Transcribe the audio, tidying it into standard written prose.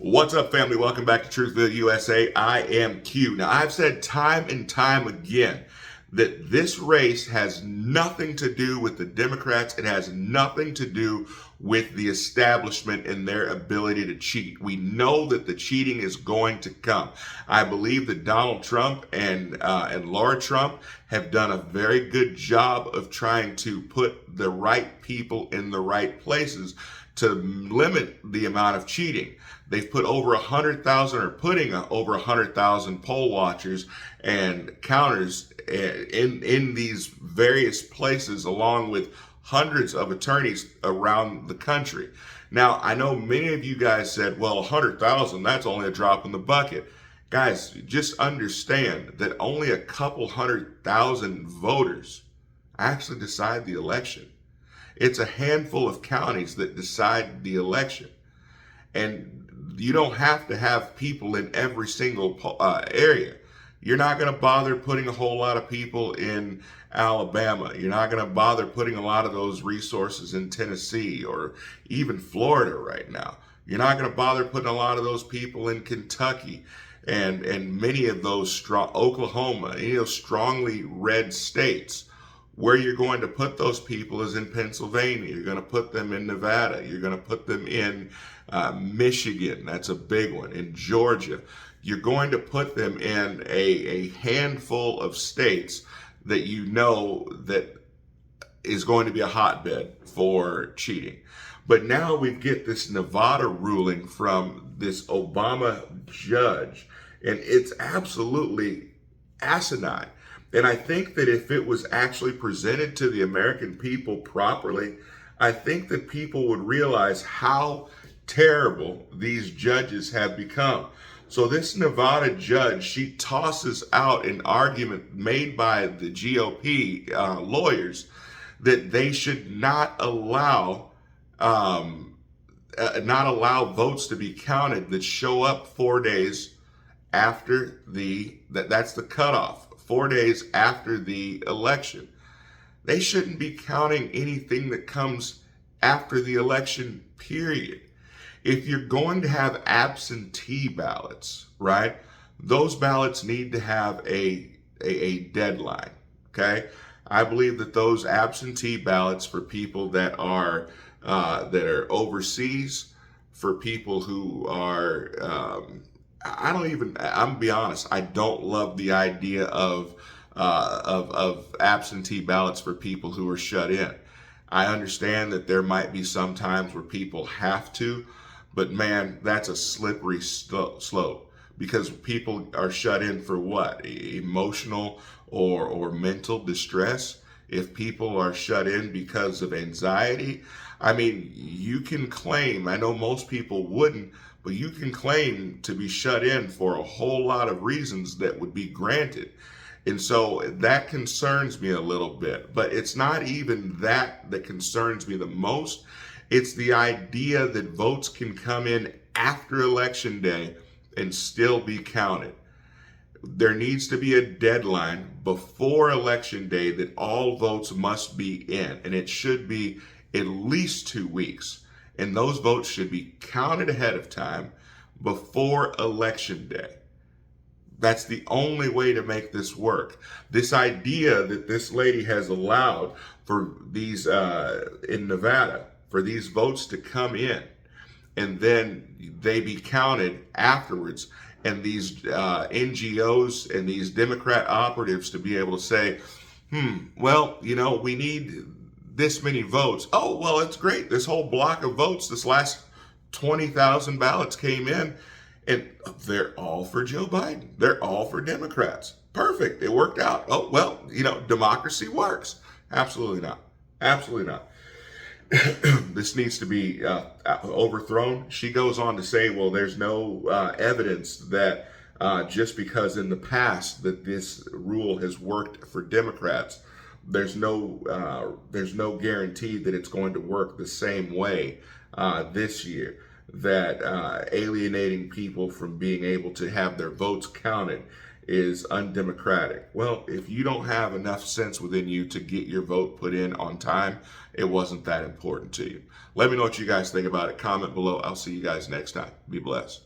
What's up, family? Welcome back to Truthville USA. I am Q. Now, I've said time and time again that this race has nothing to do with the Democrats. It has nothing to do with the establishment and their ability to cheat. We know that the cheating is going to come. I believe that Donald Trump and Laura Trump have done a very good job of trying to put the right people in the right places to limit the amount of cheating. They've put over 100,000 or putting over 100,000 poll watchers and counters in these various places, along with hundreds of attorneys around the country. Now, I know many of you guys said, well, 100,000, that's only a drop in the bucket. Guys, just understand that only a couple 100,000 voters actually decide the election. It's a handful of counties that decide the election. And you don't have to have people in every single area. You're not going to bother putting a whole lot of people in Alabama. You're not going to bother putting a lot of those resources in Tennessee or even Florida right now. You're not going to bother putting a lot of those people in Kentucky and many of those strong, Oklahoma, any of those strongly red states. Where you're going to put those people is in Pennsylvania. You're going to put them in Nevada. You're going to put them in Michigan. That's a big one. In Georgia. You're going to put them in a handful of states that you know that is going to be a hotbed for cheating. But now we get this Nevada ruling from this Obama judge, and it's absolutely asinine. And I think that if it was actually presented to the American people properly, I think that people would realize how terrible these judges have become. So this Nevada judge, she tosses out an argument made by the GOP lawyers that they should not allow votes to be counted that show up 4 days after that's the cutoff. 4 days after the election. They shouldn't be counting anything that comes after the election, period. If you're going to have absentee ballots, right, those ballots need to have a deadline, okay? I believe that those absentee ballots for people that are overseas, for people who are I'm gonna be honest, I don't love the idea of absentee ballots for people who are shut in. I understand that there might be some times where people have to, but man, that's a slippery slope, because people are shut in for what? Emotional or mental distress. If people are shut in because of anxiety, I mean, you can claim, I know most people wouldn't, but you can claim to be shut in for a whole lot of reasons that would be granted. And so that concerns me a little bit, but it's not even that concerns me the most. It's the idea that votes can come in after Election Day and still be counted. There needs to be a deadline before Election Day that all votes must be in, and it should be at least 2 weeks. And those votes should be counted ahead of time before Election Day. That's the only way to make this work. This idea that this lady has allowed for these, in Nevada, for these votes to come in and then they be counted afterwards, and these NGOs and these Democrat operatives to be able to say, well, you know, we need this many votes. Oh, well, it's great. This whole block of votes, this last 20,000 ballots came in, and they're all for Joe Biden. They're all for Democrats. Perfect. It worked out. Oh, well, you know, democracy works. Absolutely not. Absolutely not. This needs to be overthrown. She goes on to say, well, there's no evidence that just because in the past that this rule has worked for Democrats, there's no guarantee that it's going to work the same way this year, that alienating people from being able to have their votes counted is undemocratic. Well, if you don't have enough sense within you to get your vote put in on time, it wasn't that important to you. Let me know what you guys think about it. Comment below. I'll see you guys next time. Be blessed.